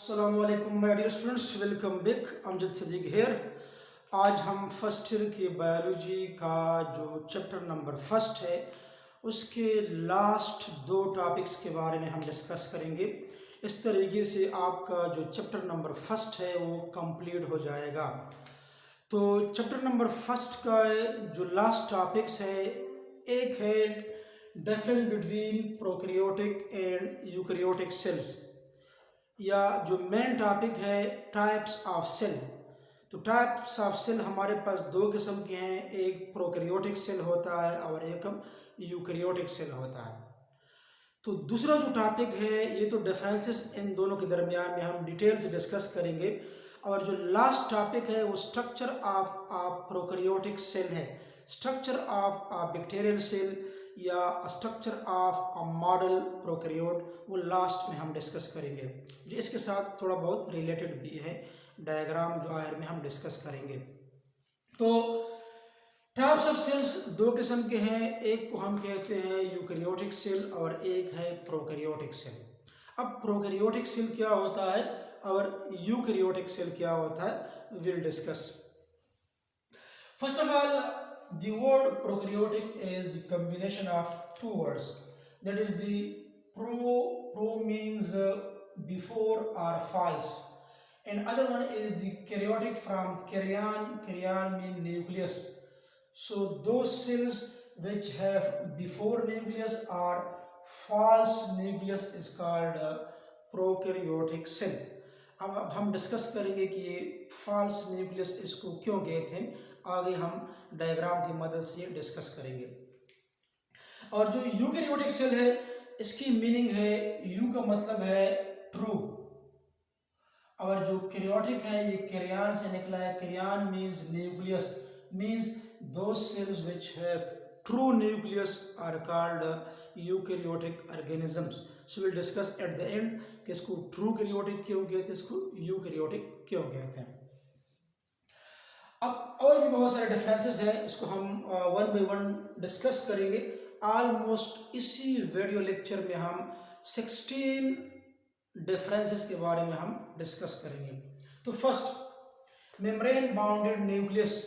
अस्सलामुअलैकुम my dear students, welcome back. Amjad Sadiq here. आज हम फर्स्ट ईयर की बायोलॉजी का जो चैप्टर नंबर फर्स्ट है उसके लास्ट दो टॉपिक्स के बारे में हम डिस्कस करेंगे। इस तरीके से आपका जो चैप्टर नंबर फर्स्ट है वो कंप्लीट हो जाएगा। तो चैप्टर नंबर फर्स्ट का जो लास्ट टॉपिक्स है, एक है difference between prokaryotic and eukaryotic cells, या जो मेन टॉपिक है टाइप्स ऑफ सेल। तो टाइप्स ऑफ सेल हमारे पास दो किस्म के हैं, एक प्रोकैरियोटिक सेल होता है और एक यूकैरियोटिक सेल होता है। तो दूसरा जो टॉपिक है ये तो डिफरेंसेस इन दोनों के दरमियान में हम डिटेल से डिस्कस करेंगे। और जो लास्ट टॉपिक है वो स्ट्रक्चर ऑफ प्रोकैरियोटिक सेल है, स्ट्रक्चर ऑफ बैक्टीरियल सेल या स्ट्रक्चर ऑफ मॉडल प्रोकैरियोट, वो लास्ट में हम डिस्कस करेंगे, जो इसके साथ थोड़ा बहुत रिलेटेड भी है। डायग्राम जो आखिर में हम डिस्कस करेंगे। तो टाइप्स ऑफ सेल्स दो किस्म के हैं, एक को हम कहते हैं यूकैरियोटिक सेल और एक है प्रोकैरियोटिक सेल। अब प्रोकैरियोटिक सेल क्या होता है और यूकैरियोटिक सेल क्या होता है, will discuss. First of all, the word prokaryotic is the combination of two words, that is the pro means before or false, and other one is the karyotic from karyon mean nucleus. So those cells which have before nucleus or false nucleus is called prokaryotic cell. अब हम discuss करेंगे कि ये false nucleus इसको क्यों कहते हैं, आगे हम डायग्राम की मदद से डिस्कस करेंगे। और जो यूकैरियोटिक सेल है इसकी मीनिंग है, यू का मतलब है ट्रू, और जो कैरियोटिक है ये कैरियन से निकला है। Karyon means nucleus, means those cells which have true nucleus are called eukaryotic organisms. So will discuss at the end कि इसको ट्रू कैरियोटिक क्यों कहते हैं, इसको यूकैरियोटिक क्यों कहते हैं। अब और भी बहुत सारे डिफरेंसेस हैं, इसको हम वन बाय वन डिस्कस करेंगे। ऑलमोस्ट इसी वीडियो लेक्चर में हम 16 डिफरेंसेस के बारे में हम डिस्कस करेंगे। तो फर्स्ट, मेम्ब्रेन बाउंडेड न्यूक्लियस।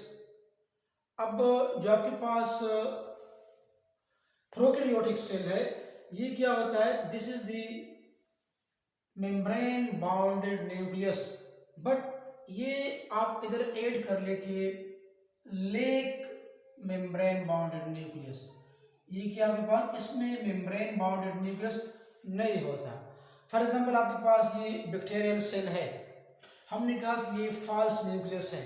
अब जो आपके पास प्रोकैरियोटिक सेल है ये क्या होता है, this is the membrane bounded nucleus, but ये आप इधर ऐड कर लेके लेक मेम्ब्रेन बाउंडेड न्यूक्लियस, ये क्या आपके पास इसमें मेम्ब्रेन बाउंडेड न्यूक्लियस नहीं होता। फॉर एग्जाम्पल आपके पास ये बैक्टीरियल सेल है, हमने कहा कि ये फॉल्स न्यूक्लियस है।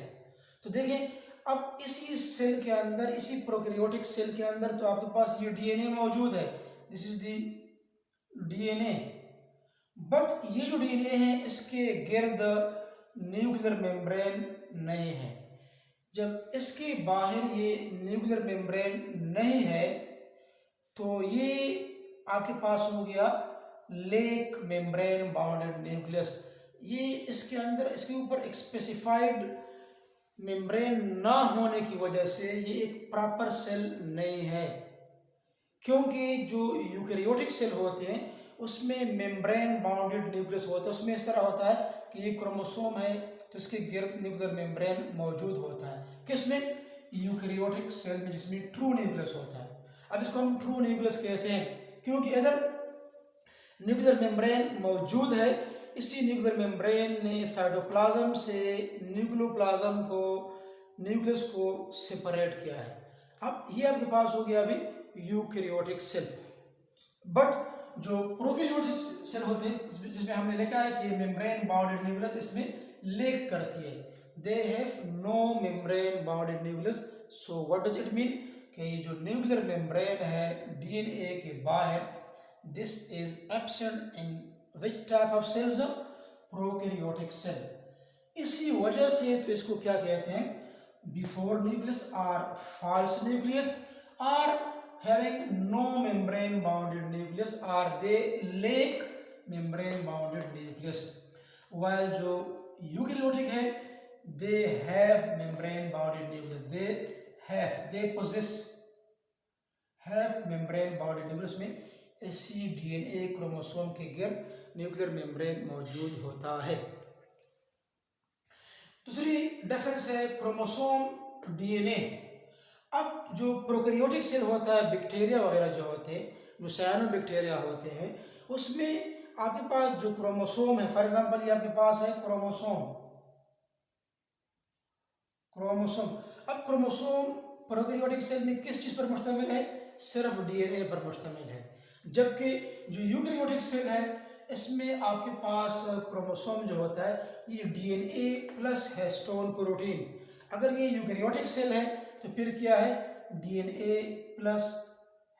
तो देखें, अब इसी सेल के अंदर, इसी प्रोकैरियोटिक सेल के अंदर तो आपके पास ये डीएनए मौजूद है, this is the DNA, but ये जो डीएनए है इसके गिर्द न्यूक्लियर मेम्ब्रेन नहीं है। जब इसके बाहर ये न्यूक्लियर मेम्ब्रेन नहीं है तो ये आपके पास हो गया लेक मेम्ब्रेन बाउंडेड न्यूक्लियस। ये इसके अंदर, इसके ऊपर एक स्पेसिफाइड मेम्ब्रेन ना होने की वजह से ये एक प्रॉपर सेल नहीं है, क्योंकि जो यूकैरियोटिक सेल होते हैं उसमें मेम्ब्रेन बाउंडेड न्यूक्लियस होता है। उसमें इस तरह होता है कि ये क्रोमोसोम है तो इसके गिर्द न्यूक्लियर मेम्ब्रेन मौजूद होता है, किसमें, यूकैरियोटिक सेल में, जिसमें ट्रू न्यूक्लियस होता है। अब इसको हम ट्रू न्यूक्लियस कहते हैं क्योंकि इधर न्यूक्लियर मेम्ब्रेन मौजूद है। इसी न्यूक्लियर मेम्ब्रेन ने साइटोप्लाज्म से न्यूक्लियोप्लाज्म को, न्यूक्लियस को सेपरेट किया है। अब ये आपके पास हो गया अभी यूकैरियोटिक सेल। बट जो प्रोकैरियोटिक सेल होते हैं जिसमें हमने लिखा है कि मेम्ब्रेन बाउंडेड न्यूक्लियस इसमें लेक करती है, they have no membrane bounded nucleus. So what does it mean कि ये जो न्यूक्लियर मेम्ब्रेन है डीएनए के बाहर, this is absent in which type of sales, prokaryotic cell. इसी वजह से तो इसको क्या कहते हैं, बिफोर न्यूक्लियस और फॉल्स न्यूक्लियस, और having no membrane bounded nucleus, or they lack membrane bounded nucleus, while जो eukaryotic है they have membrane bounded nucleus, they possess have membrane bounded nucleus में इसी डीएनए क्रोमोसोम के गिर्द न्यूक्लियर मेम्ब्रेन मौजूद होता है। दूसरी डिफरेंस है क्रोमोसोम डीएनए। अब जो प्रोकैरियोटिक सेल होता है, बैक्टीरिया वगैरह जो होते हैं, जो साइनो बैक्टीरिया होते हैं, उसमें आपके पास जो क्रोमोसोम है, फॉर एग्जांपल ये आपके पास है क्रोमोसोम। अब क्रोमोसोम प्रोकैरियोटिक सेल में किस चीज पर मुश्तमिल है? सिर्फ डीएनए पर मुश्तमिल है। जबकि जो यूकैरियोटिक सेल है इसमें आपके पास क्रोमोसोम जो होता है ये डीएनए प्लस हिस्टोन प्रोटीन। अगर ये यूकैरियोटिक सेल है तो फिर क्या है? डीएनए प्लस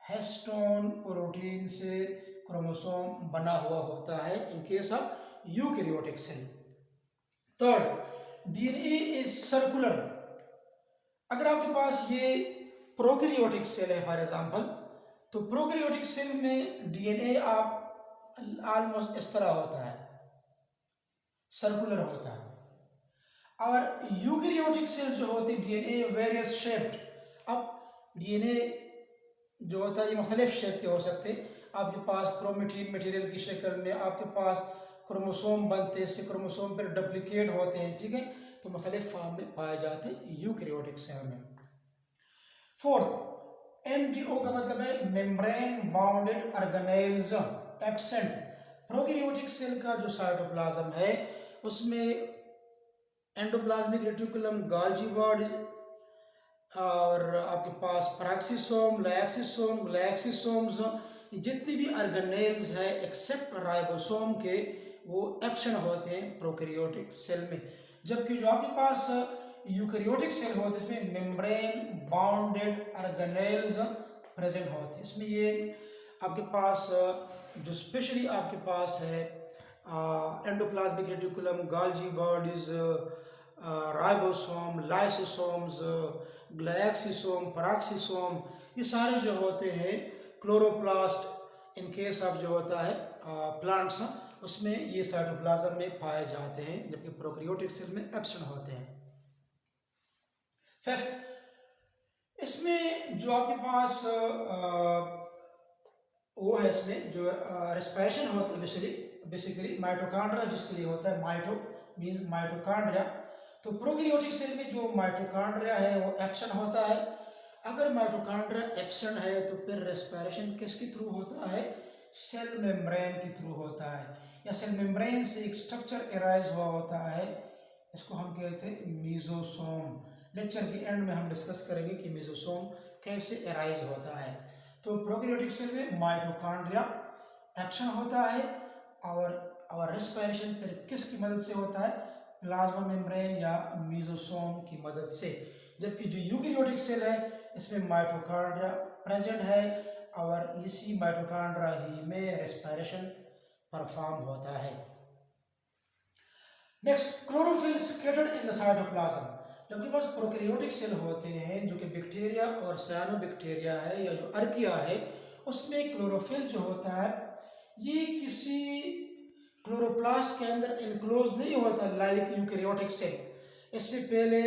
हिस्टोन प्रोटीन से क्रोमोसोम बना हुआ होता है in case of eukaryotic cell. Third, DNA is circular. अगर आपके पास ये प्रोकैरियोटिक सेल है फॉर एग्जांपल, तो प्रोकैरियोटिक सेल में डीएनए आप ऑलमोस्ट इस तरह होता है, सर्कुलर होता है। और यूकैरियोटिक सेल जो होती है डीएनए वेरियस शेप्ड। अब डीएनए जो होता है ये मुख्तलिफ शेप के हो सकते हैं। आपके पास क्रोमेटिन मटेरियल की शक्ल में आपके पास क्रोमोसोम बनते हैं, इससे क्रोमोसोम पर डुप्लीकेट होते हैं, ठीक है, तो मुख्तलिफ फॉर्म में पाए जाते हैं यूकैरियोटिक सेल में। फोर्थ, एमबीओ का मतलब है membrane bounded organelles absent. Prokaryotic cell का जो साइटोप्लाज्म है उसमें एंडोप्लाज्मिक रेटिकुलम, गोल्गी बॉडीज और आपके पास पैराक्सिसोम, लाइक्सिसोम, ग्लाइक्सिसोम्स, जितनी भी ऑर्गेनेल्स है एक्सेप्ट राइबोसोम के, वो एब्सेंट होते हैं प्रोकैरियोटिक सेल में। जबकि जो आपके पास यूकैरियोटिक सेल होते हैं इसमें मेम्ब्रेन बाउंडेड ऑर्गेनेल्स प्रेजेंट होते हैं। इसमें ये आपके पास जो स्पेशली आपके पास है endoplasmic reticulum, Golgi bodies, ribosome, lysosomes, glyoxysome, peroxisome, ये सारे जो होते हैं क्लोरोप्लास्ट इन केस ऑफ जो होता है प्लांट्स, उसमें ये साइटोप्लाज्म में पाए जाते हैं, जबकि प्रोकैरियोटिक सेल में एब्सेंट होते हैं। फिफ्थ, इसमें जो आपके पास वो है, इसमें जो रेस्पिरेशन होता है बेसिकली माइटोकॉन्ड्रिया जिसके लिए होता है, माइटो मींस माइटोकॉन्ड्रिया। तो प्रोकैरियोटिक सेल में जो माइटोकॉन्ड्रिया है वो एब्सेंट होता है। अगर माइटोकॉन्ड्रिया एब्सेंट है तो फिर रेस्पिरेशन किसके थ्रू होता है? सेल मेम्ब्रेन के थ्रू होता है, या सेल मेम्ब्रेन से एक स्ट्रक्चर एराइज हुआ होता है, इसको हम कहते हैं मीजोसोम। लेक्चर के एंड में हम डिस्कस करेंगे कि मीजोसोम कैसे एराइज होता है। तो प्रोकैरियोटिक सेल में माइटोकॉन्ड्रिया एब्सेंट होता है और रेस्पिरेशन फिर किसकी मदद से होता है? प्लाज्मा मेम्ब्रेन या मीजोसोम की मदद से। जबकि जो यूकैरियोटिक सेल है इसमें माइटोकॉन्ड्रिया प्रेजेंट है और इसी माइटोकॉन्ड्रिया ही में रेस्पिरेशन परफॉर्म होता है। Next, chlorophyll scattered in the cytoplasm. जब आपके पास प्रोकैरियोटिक सेल होते हैं जो कि बैक्टीरिया और साइनोबैक्टीरिया है या जो अर्किया है, उसमें क्लोरोफिल जो होता है ये किसी क्लोरोप्लास्ट के अंदर इनक्लोज नहीं होता लाइक यूकैरियोटिक सेल। इससे पहले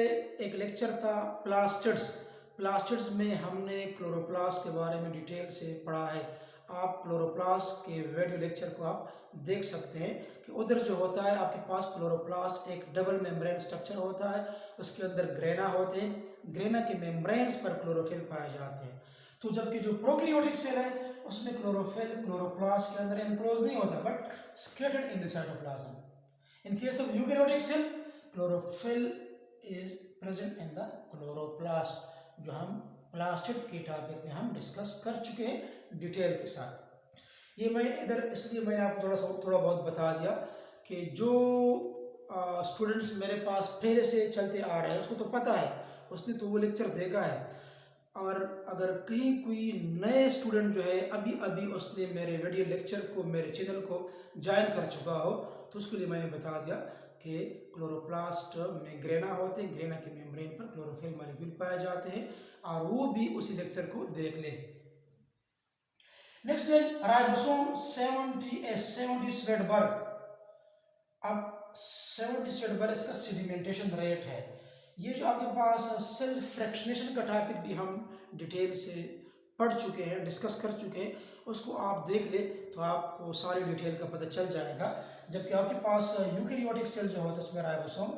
एक लेक्चर था प्लास्टिड्स में हमने क्लोरोप्लास्ट के बारे में डिटेल से पढ़ा है। आप क्लोरोप्लास्ट के वीडियो लेक्चर को आप देख सकते हैं कि उधर जो होता है आपके पास क्लोरोप्लास्ट एक डबल मेम्ब्रेन स्ट्रक्चर होता है, उसके अंदर ग्रेना होते हैं, ग्रेना के मेम्ब्रेन्स पर क्लोरोफिल पाए जाते हैं। तो जबकि जो प्रोकैरियोटिक सेल है उसमें क्लोरोफिल क्लोरोप्लास्ट के अंदर इनक्लोज नहीं होता but scattered in the cytoplasm. In case of eukaryotic cell chlorophyll is present in the chloroplast, जो हम प्लास्टिड के टॉपिक में हम डिस्कस कर चुके हैं डिटेल के साथ। ये मैं इधर इसलिए मैंने आपको थोड़ा बहुत बता दिया कि जो स्टूडेंट्स मेरे पास पहले से चलते आ रहे हैं उसको तो पता है, उसने तो वो लेक्चर देखा है। और अगर कहीं कोई नए स्टूडेंट जो है अभी अभी उसने मेरे वीडियो लेक्चर को, मेरे चैनल को ज्वाइन कर चुका हो, तो उसके लिए मैंने बता दिया कि क्लोरोप्लास्ट में ग्रेना होते हैं, ग्रेना के मेम्ब्रेन पर क्लोरोफिल मॉलिक्यूल पाए जाते हैं, और वो भी उसी लेक्चर को देख लें। नेक्स्ट है राइबोसोम 70 स्वेडबर्ग। अब 70 स्वेडबर्ग इसका सेडिमेंटेशन रेट है। ये जो आपके पास सेल फ्रैक्शनेशन का टॉपिक भी हम डिटेल से पढ़ चुके हैं, डिस्कस कर चुके हैं, उसको आप देख ले तो आपको सारी डिटेल का पता चल जाएगा। जबकि आपके पास यूकैरियोटिक सेल जो होता है उसमें राइबोसोम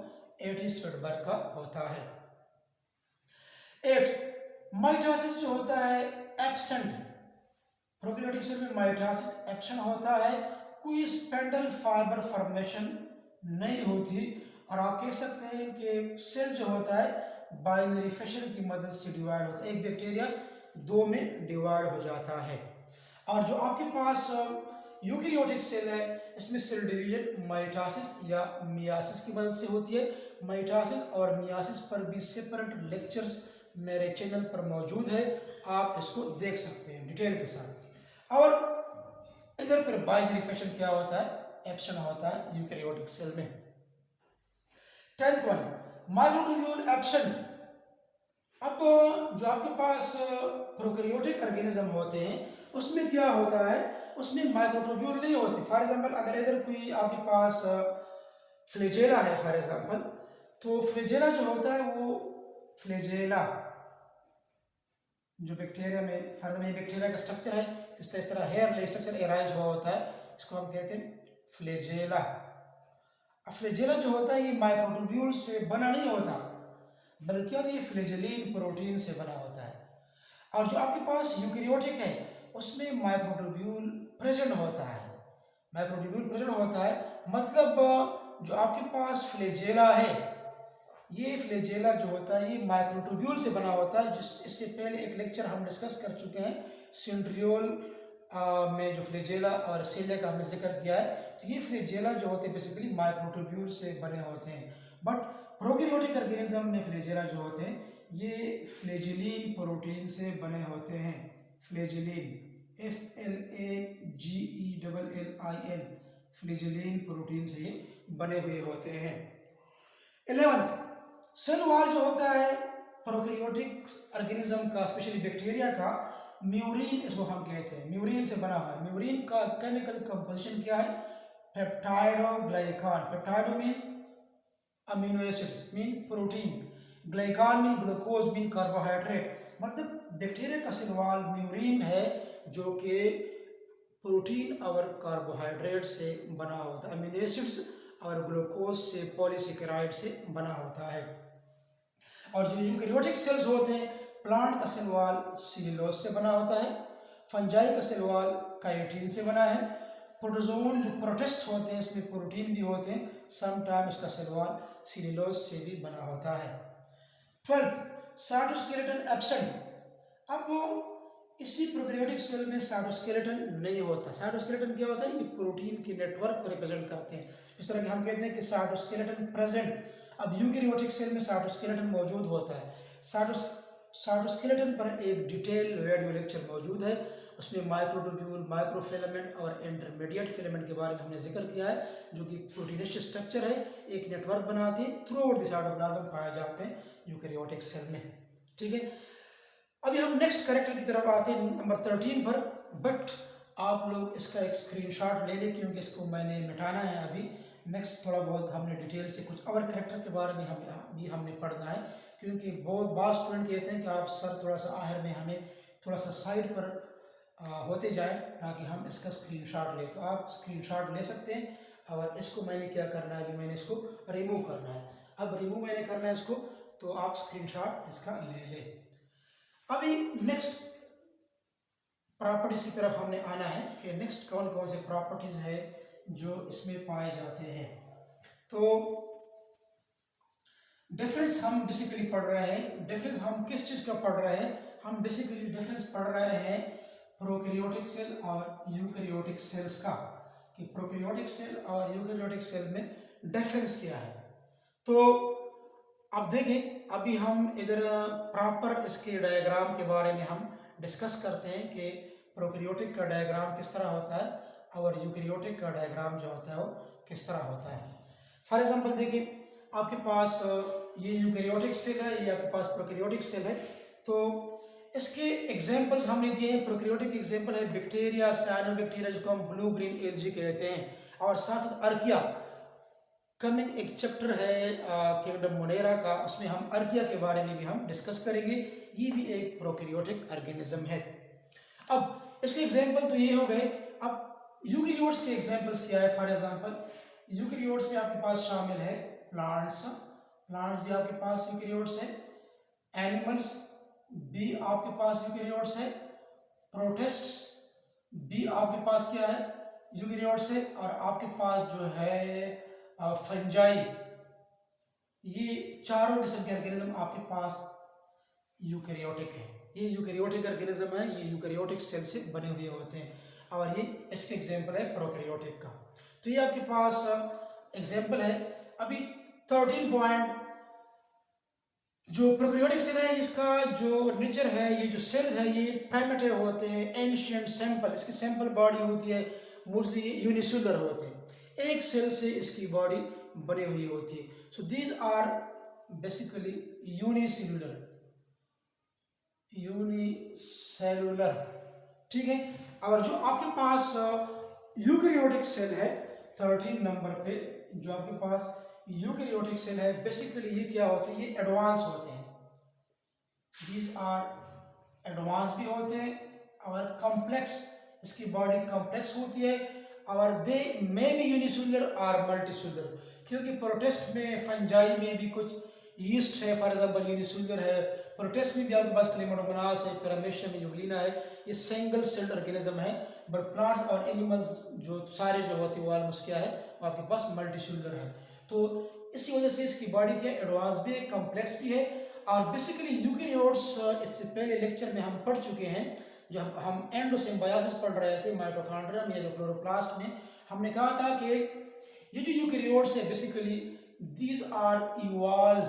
80 स्ट्रैटबर का होता है। 8 माइटोसिस जो होता है एब्सेंट, प्रोकैरियोटिक सेल में माइटोसिस एब्सेंट होता है, कोई स्पेंडल फाइबर फॉर्मेशन नहीं होती, और आप कह सकते हैं कि सेल जो होता है बाइनरी फिशन की मदद से डिवाइड होता है, एक बैक्टीरिया दो में डिवाइड हो जाता है। और जो आपके पास यूकैरियोटिक सेल है इसमें सेल डिवीजन माइटोसिस या मियासिस की मदद से होती है। माइटोसिस और मियासिस पर भी सेपरेट लेक्चर्स मेरे चैनल पर मौजूद है, आप इसको देख सकते हैं डिटेल के साथ। और इधर पर बाइनरी फिशन क्या होता है, एब्सेंट होता है यूकैरियोटिक सेल में। 10th one microtubule absent. अब जो आपके पास प्रोकैरियोटिक ऑर्गेनिज्म होते हैं उसमें क्या होता है, उसमें माइक्रोट्यूब्यूल नहीं होते। फॉर एग्जांपल अगर इधर कोई आपके पास फ्लैजेला है फॉर एग्जांपल, तो फ्लैजेला जो होता है वो फ्लैजेला जो बैक्टीरिया में, फॉर एग्जांपल ये बैक्टीरिया का स्ट्रक्चर है तो इस तरह हेयर ले स्ट्रक्चर एराइज हुआ होता है, इसको हम कहते हैं फ्लैजेला। फ्लैजेला जो होता है ये माइक्रोट्यूब्यूल से बना नहीं होता, बल्कि ये फ्लैजेलिन प्रोटीन से बना होता है। और जो आपके पास यूकैरियोटिक है उसमें माइक्रोट्यूब्यूल प्रेजेंट होता है, माइक्रोट्यूब्यूल प्रेजेंट होता है, मतलब जो आपके पास फ्लैजेला है ये फ्लैजेला जो होता है ये माइक्रोट्यूब्यूल से बना होता है। जिस इससे पहले एक लेक्चर हम डिस्कस कर चुके हैं सेंट्रियोल में जो फ्लैजेला और सीलिया का हमने जिक्र किया है, तो ये फ्लैजेला जो होते हैं बेसिकली माइक्रोट्यूब्यूल से बने होते हैं। बट प्रोकैरियोटिक ऑर्गेनिज्म में फ्लैजेला जो होते हैं ये फ्लैजेलिन प्रोटीन से बने होते हैं, फ्लैजेलिन FLAGELLIN फ्लैजेलिन प्रोटीन से ये बने हुए होते हैं। 11th सेल वॉल जो होता है प्रोकैरियोटिक ऑर्गेनिज्म का, स्पेशली बैक्टीरिया का, म्यूरिन इसको हम कहते हैं, म्यूरिन से बना हुआ है। म्यूरिन का केमिकल कंपोजिशन क्या है, peptidoglycan. Peptido means amino acids mean protein, glycan mean glucose mean carbohydrate, मतलब बैक्टीरिया का सेल वॉल म्यूरिन है जो कि प्रोटीन और कार्बोहाइड्रेट से बना होता है, अमीनो एसिड्स और ग्लूकोज से, पॉलीसेकेराइड से बना होता है। और जो यूकैरियोटिक सेल्स होते हैं प्लांट का सेल वॉल सेल्यूलोज से बना होता है, फंजाई का सेल वॉल काइटिन से बना है, प्रोटोजोन जो प्रोटिस्ट होते हैं इसमें प्रोटीन भी होते हैं, समटाइम्स इसका सेल वॉल सेल्यूलोज से भी बना होता है। 12 साइटोस्केलेटन एब्सेंट। अब इसी प्रोकैरियोटिक सेल में साइटोस्केलेटन नहीं होता। साइटोस्केलेटन क्या होता है, ये प्रोटीन के नेटवर्क को रिप्रेजेंट करते हैं, इस तरह के हम कहते हैं कि साइटोस्केलेटन प्रेजेंट। अब यूकैरियोटिक सेल में साइटोस्केलेटन मौजूद होता है। साइटोस्केलेटन पर एक डिटेल वीडियो लेक्चर मौजूद है, उसमें माइक्रोट्यूब्यूल, माइक्रोफिलामेंट और इंटरमीडिएट फिलामेंट के बारे में हमने जिक्र किया है, जो कि प्रोटीनिस्ट स्ट्रक्चर है, एक नेटवर्क बनाते हैं, थ्रू आउट द साइटोप्लाज्म पाए जाते हैं यूकैरियोटिक सेल में। ठीक है, अभी हम नेक्स्ट कैरेक्टर की तरफ आते हैं नंबर 13 पर। बट आप लोग इसका एक स्क्रीनशॉट ले लें क्योंकि इसको मैंने मिटाना है अभी। नेक्स्ट थोड़ा बहुत हमने डिटेल से कुछ और कैरेक्टर के बारे में हमने पढ़ना है, क्योंकि बहुत बार स्टूडेंट कहते हैं कि आप सर थोड़ा सा आखिर में हमें थोड़ा सा साइड पर होते जाएं ताकि हम इसका स्क्रीनशॉट लें। तो आप स्क्रीनशॉट ले सकते हैं, और इसको मैंने क्या करना है, अभी मैंने इसको रिमूव करना है। अब रिमूव मैंने करना है इसको, तो आप स्क्रीनशॉट इसका ले लें। अभी नेक्स्ट प्रॉपर्टीज की तरफ हमने आना है कि नेक्स्ट कौन कौन से प्रॉपर्टीज है जो इसमें पाए जाते हैं। तो डिफरेंस हम बेसिकली पढ़ रहे हैं। डिफरेंस हम किस चीज का पढ़ रहे हैं, हम बेसिकली डिफरेंस पढ़ रहे हैं प्रोकैरियोटिक सेल और यूकैरियोटिक सेल्स का, कि प्रोकैरियोटिक सेल और यूकैरियोटिक सेल में डिफरेंस क्या है। तो अब देखें, अभी हम इधर प्रॉपर इसके डायग्राम के बारे में हम डिस्कस करते हैं कि प्रोकैरियोटिक का डायग्राम किस तरह होता है और यूकैरियोटिक का डायग्राम जो होता है वो किस तरह होता है। फॉर एग्जांपल देखिए, आपके पास ये यूकैरियोटिक सेल है, ये आपके पास प्रोकैरियोटिक सेल है। तो इसके एग्जांपल्स हमने दिए हैं। प्रोकैरियोटिक एग्जांपल है बैक्टीरिया, साइनोबैक्टीरिया जिसको हम ब्लू ग्रीन एल्गी कहते हैं, और साथ साथ अर्किया। कमिंग एक चैप्टर है किंगडम मोनेरा का, उसमें हम अर्किया के बारे में भी हम डिस्कस करेंगे। ये भी एक प्रोकैरियोटिक ऑर्गेनिज्म है। अब इसके एग्जांपल तो ये हो गए। अब यूकेरियोट्स के एग्जांपल्स क्या है? फॉर एग्जांपल यूकेरियोट्स में आपके पास शामिल है प्लांट्स, प्लांट्स भी आपके पास यूकेरियोट्स है, एनिमल्स भी आपके पास यूकेरियोट्स है, प्रोटिस्ट्स भी आपके पास क्या है? यूकेरियोट्स है, और आपके पास जो है फंजाई, ये चारों किस्म के ऑर्गेनिज्म आपके पास यूकेरियोटिक है। ये यूकेरियोटिक ऑर्गेनिज्म है, ये यूकेरियोटिक सेल से बने हुए होते हैं, और ये इसके एग्जांपल है प्रोकैरियोटिक का। तो ये आपके पास एग्जांपल है। अभी 13 पॉइंट, जो प्रोकैरियोटिक सेल है इसका जो नेचर है, ये जो सेल है ये प्राइमेटिव होते हैं, एंशिएंट सैंपल, इसकी सैंपल बॉडी होती है, मोस्टली यूनिसेलुलर होते हैं, एक सेल से इसकी बॉडी बनी हुई होती है। So these are basically unicellular, unicellular, ठीक है। और जो आपके पास यूकेरियोटिक सेल है 13 नंबर पे, जो आपके पास यूकेरियोटिक सेल है, बेसिकली ये क्या होते हैं? ये एडवांस होते हैं, दीज आर एडवांस भी होते हैं, और कॉम्प्लेक्स, इसकी बॉडी कॉम्प्लेक्स होती है, और दे मे बी यूनिसेलुलर और मल्टीसेलुलर, क्योंकि प्रोटिस्ट में, फंजाई में भी कुछ यीस्ट है, फॉर एग्जांपल यूनिसेलुलर है, प्रोटिस्ट में भी आपके पास क्लेमाडोमोनास है, पैरामेशियम में यूग्लिना है, ये सिंगल सेल्ड ऑर्गेनिज्म है। बट प्लांट्स और एनिमल्स जो सारे जो होते हैं वो ऑलमोस्ट क्या है? आपके पास मल्टीसेलुलर है। तो इसी वजह से इसकी बॉडी क्या एडवांस भी है, कॉम्प्लेक्स भी है। और बेसिकली यूकेरियोट्स, इससे पहले लेक्चर में हम पढ़ चुके हैं, जब हम एंडोसिम्बायोसिस पढ़ रहे थे माइटोकॉन्ड्रिया में या जो क्लोरोप्लास्ट में, हमने कहा था कि ये जो यूकेरियोट्स है बेसिकली दीज आर इवॉल्व,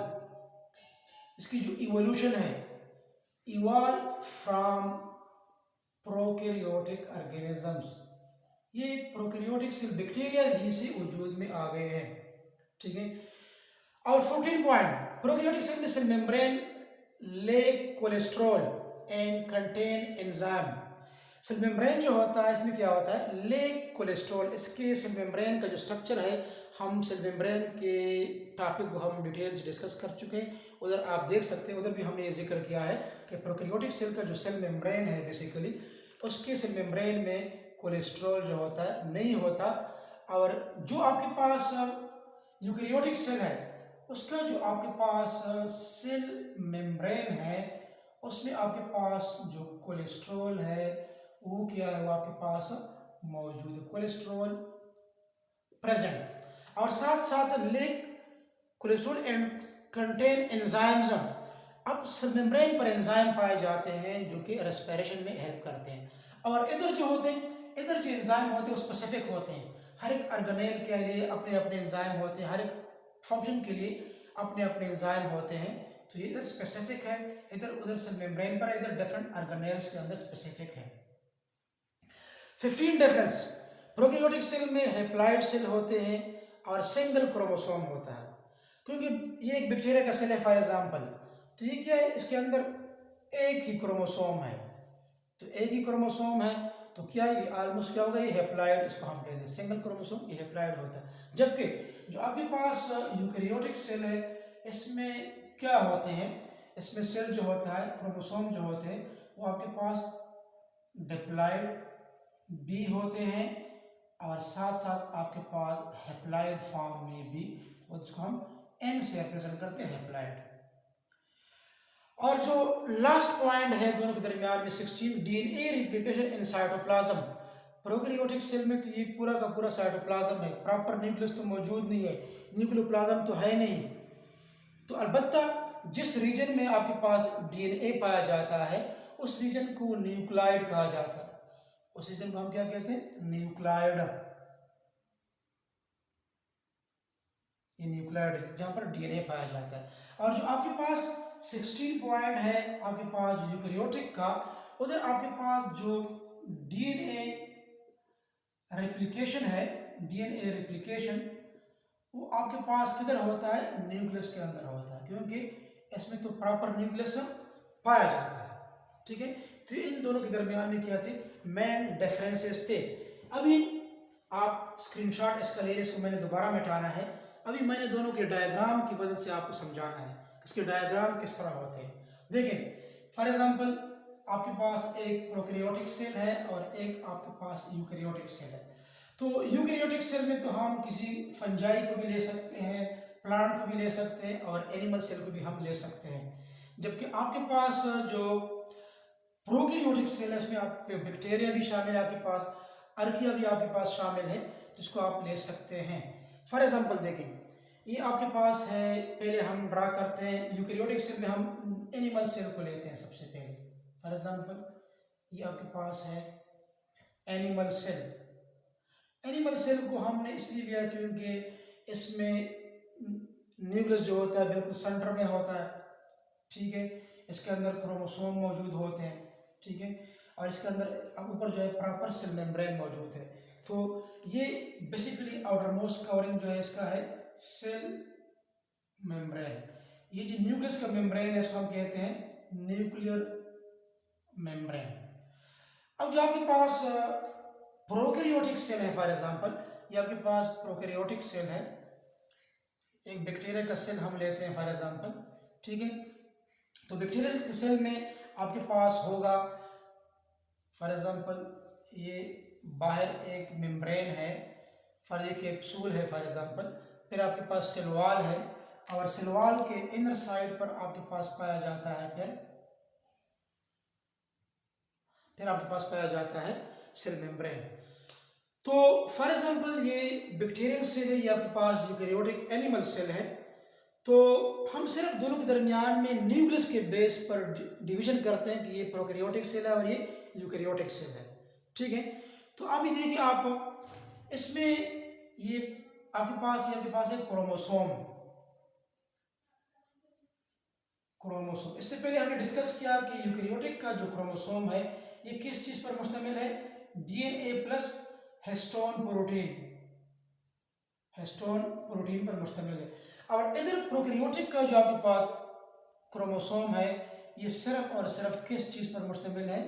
इसकी जो इवोल्यूशन है, इवॉल्व फ्रॉम प्रोकैरियोटिक ऑर्गेनिजम्स, ये प्रोकैरियोटिक सेल बैक्टीरिया ही से वजूद में आ गए हैं, ठीक है। और 14 पॉइंट, प्रोकैरियोटिक सेल में cell membrane lack cholesterol and contain enzyme. Cell membrane जो होता है इसमें क्या होता है? लेक कोलेस्ट्रॉल, इसके सेल मेम्ब्रेन का जो स्ट्रक्चर है, हम सेल मेम्ब्रेन के टॉपिक को हम डिटेल से डिस्कस कर चुके हैं, उधर आप देख सकते हैं, उधर भी हमने ये जिक्र किया है कि प्रोकैरियोटिक सेल का जो सेल मेम्ब्रेन है बेसिकली, उसके सेल मेम्ब्रेन में कोलेस्ट्रॉल जो होता है नहीं होता। और जो आपके पास यूकेरियोटिक सेल है उसका जो आपके पास सेल मेम्ब्रेन है उसमें आपके पास जो कोलेस्ट्रॉल है वो क्या है? वो आपके पास मौजूद है, कोलेस्ट्रॉल प्रेजेंट, और साथ साथ lake cholesterol and contain enzymes. अब सेल मेम्ब्रेन पर एंजाइम पाए जाते हैं जो कि रेस्पिरेशन में हेल्प करते हैं, और इधर जो होते हैं, इधर जो एंजाइम होते हैं वो स्पेसिफिक होते हैं, हर एक ऑर्गेनेल के लिए अपने अपने एंजाइम होते हैं, हर एक फंक्शन के लिए अपने अपने एंजाइम होते हैं। तो ये इधर स्पेसिफिक है, इधर उधर सेल मेम्ब्रेन पर, इधर डिफरेंट ऑर्गेनेल्स के अंदर स्पेसिफिक है। 15 डिफरेंस, प्रोकैरियोटिक सेल में हैप्लॉइड सेल होते हैं और सिंगल क्रोमोसोम होता है, क्योंकि ये एक बैक्टीरिया का सेल है फॉर एग्जांपल, तो ये क्या है? इसके अंदर एक ही क्रोमोसोम है, तो एक ही क्रोमोसोम है, तो क्या ये ऑलमोस्ट क्या होगा? ये हैप्लॉइड, इसको हम कहते हैं सिंगल क्रोमोसोम, ये हैप्लॉइड होता है। जबकि जो आपके पास यूकेरियोटिक सेल है इसमें क्या होते हैं? इसमें सेल जो होता है, क्रोमोसोम जो होते हैं वो आपके पास डिप्लॉइड भी होते हैं, और साथ साथ आपके पास हैप्लॉइड फॉर्म में भी, उसको हम एन से रिप्रेजेंट करते हैं, हैप्लॉइड। और जो लास्ट पॉइंट है दोनों के दरमियान में 16, DNA replication in cytoplasm. Prokaryotic cell में तो ये पूरा का पूरा साइटोप्लाज्म है, प्रॉपर न्यूक्लियस तो मौजूद नहीं है, न्यूक्लियोप्लाज्म तो है नहीं, तो अलबत्ता जिस रीजन में आपके पास डीएनए पाया जाता है उस रीजन को न्यूक्लाइड कहा जाता है, उस रीजन को हम क्या कहते हैं? न्यूक्लाइड। ये न्यूक्लाइड जहां पर डीएनए पाया जाता है। और जो आपके पास 16 पॉइंट है आपके पास जो यूकेरियोटिक का, उधर आपके पास जो डीएनए रेप्लिकेशन है, डीएनए रेप्लिकेशन वो आपके पास किधर होता है? न्यूक्लियस के अंदर होता है, क्योंकि इसमें तो प्रॉपर न्यूक्लियस पाया जाता है, ठीक है। तो इन दोनों के दरमियान में क्या थे? मेन डिफरेंसेस थे। अभी आप स्क्रीनशॉट इसका ले, इसको मैंने दोबारा मिटाना है, अभी मैंने दोनों के डायग्राम की मदद से आपको समझाना है इसके डायग्राम किस तरह होते हैं। देखें फॉर एग्जांपल आपके पास एक प्रोकैरियोटिक सेल है और एक आपके पास यूकैरियोटिक सेल है। तो यूकैरियोटिक सेल में तो हम किसी फंजाई को भी ले सकते हैं, प्लांट को भी ले सकते हैं और एनिमल सेल को भी हम ले सकते हैं। जबकि आपके पास जो प्रोकैरियोटिक सेल है उसमें आप बैक्टीरिया भी शामिल है, आपके पास अर्किया भी आपके पास शामिल है, तो इसको आप ले सकते हैं। फॉर एग्जांपल देखिए, ये आपके पास है, पहले हम ड्रा करते हैं यूकैरियोटिक सेल में हम एनिमल सेल को लेते हैं सबसे पहले। फॉर एग्जांपल ये आपके पास है एनिमल सेल। एनिमल सेल को हमने इसलिए लिया क्योंकि इसमें न्यूक्लियस जो होता है बिल्कुल सेंटर में होता है, ठीक है। इसके अंदर क्रोमोसोम मौजूद होते हैं, ठीक है, और इसके अंदर ऊपर जो है प्रॉपर सेल मेम्ब्रेन मौजूद है। तो ये बेसिकली आउटर मोस्ट कवरिंग जो है इसका है सेल मेम्ब्रेन। ये जो न्यूक्लियस का मेम्ब्रेन है इसको हम कहते हैं न्यूक्लियर मेम्ब्रेन। अब जो आपके पास प्रोकैरियोटिक सेल है, फॉर एग्जांपल ये आपके पास प्रोकैरियोटिक सेल है, एक बैक्टीरिया का सेल हम लेते हैं फॉर एग्जांपल, ठीक है। तो बैक्टीरिया के सेल में आपके पास होगा फॉर एग्जांपल ये बाहर एक मेम्ब्रेन है, फॉर ये कैप्सूल है फॉर एग्जांपल, फिर आपके पास सेल वॉल है और सेल वॉल के इनर साइड पर आपके पास पाया जाता है फिर आपके पास पाया जाता है सेल मेम्ब्रेन। तो फॉर एग्जांपल ये बैक्टीरियल सेल है, ये आपके पास यूकैरियोटिक एनिमल सेल है। तो हम सिर्फ दोनों के दरमियान में न्यूक्लियस के बेस पर डिवीजन करते हैं कि ये प्रोकैरियोटिक सेल है और ये यूकैरियोटिक सेल है, ठीक है। तो अभी देखिए आप इसमें ये आपके पास है क्रोमोसोम। इससे पहले हमने डिस्कस किया कि यूकैरियोटिक का जो क्रोमोसोम है ये किस चीज पर मुश्तमिल है, डीएनए प्लस हिस्टोन प्रोटीन पर मुश्तमिल है। और इधर प्रोकैरियोटिक का जो आपके पास क्रोमोसोम है ये सिर्फ और सिर्फ किस चीज पर मुश्तमिल है,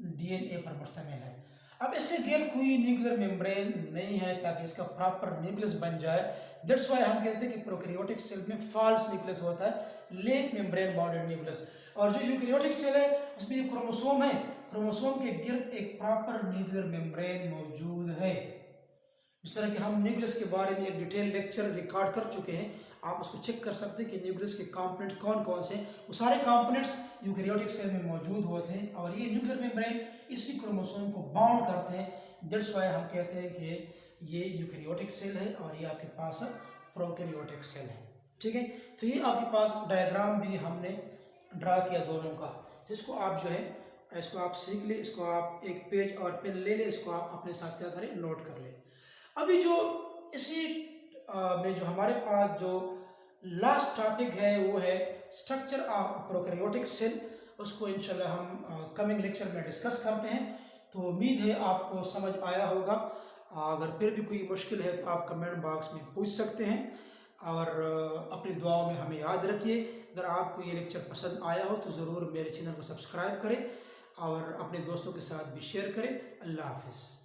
डीएनए पर मुश्तमिल है। अब इसके गिर्द कोई न्यूक्लियर मेम्ब्रेन नहीं है ताकि इसका प्रॉपर न्यूक्लियस बन जाए। दैट्स व्हाई हम कहते हैं कि प्रोकैरियोटिक सेल में फॉल्स न्यूक्लियस होता है, लेक मेम्ब्रेन बाउंडेड न्यूक्लियस। और जो यूकैरियोटिक सेल है उसमें ये क्रोमोसोम है, क्रोमोसोम के गिर्द एक प्रॉपर न्यूक्लियर मेम्ब्रेन मौजूद है। इस तरह के हम न्यूक्लियस के बारे में एक डिटेल लेक्चर रिकॉर्ड कर चुके हैं, आप उसको चेक कर सकते हैं कि न्यूक्लियस के कंपोनेंट कौन कौन से, वो सारे कंपोनेंट्स यूकैरियोटिक सेल में मौजूद होते हैं और ये न्यूक्लियर मेम्ब्रेन इसी क्रोमोसोम को बाउंड करते हैं। दैट्स व्हाई हम कहते हैं कि ये यूकैरियोटिक सेल है और ये आपके पास प्रोकैरियोटिक सेल है, ठीक है। तो ये आपके पास डायग्राम भी हमने ड्रा किया दोनों का, तो इसको आप जो है इसको आप सीख ले, इसको आप एक पेज और पेन ले ले, इसको आप अपने साथ क्या करें, नोट कर ले। अभी जो इसी में जो हमारे पास जो लास्ट टॉपिक है वो है स्ट्रक्चर ऑफ प्रोकैरियोटिक सेल, उसको इंशाल्लाह हम कमिंग लेक्चर में डिस्कस करते हैं। तो उम्मीद है आपको समझ आया होगा। अगर फिर भी कोई मुश्किल है तो आप कमेंट बॉक्स में पूछ सकते हैं और अपनी दुआओं में हमें याद रखिए। अगर आपको ये लेक्चर पसंद आया हो तो ज़रूर मेरे चैनल को सब्सक्राइब करें और अपने दोस्तों के साथ भी शेयर करें। अल्लाह हाफिज़।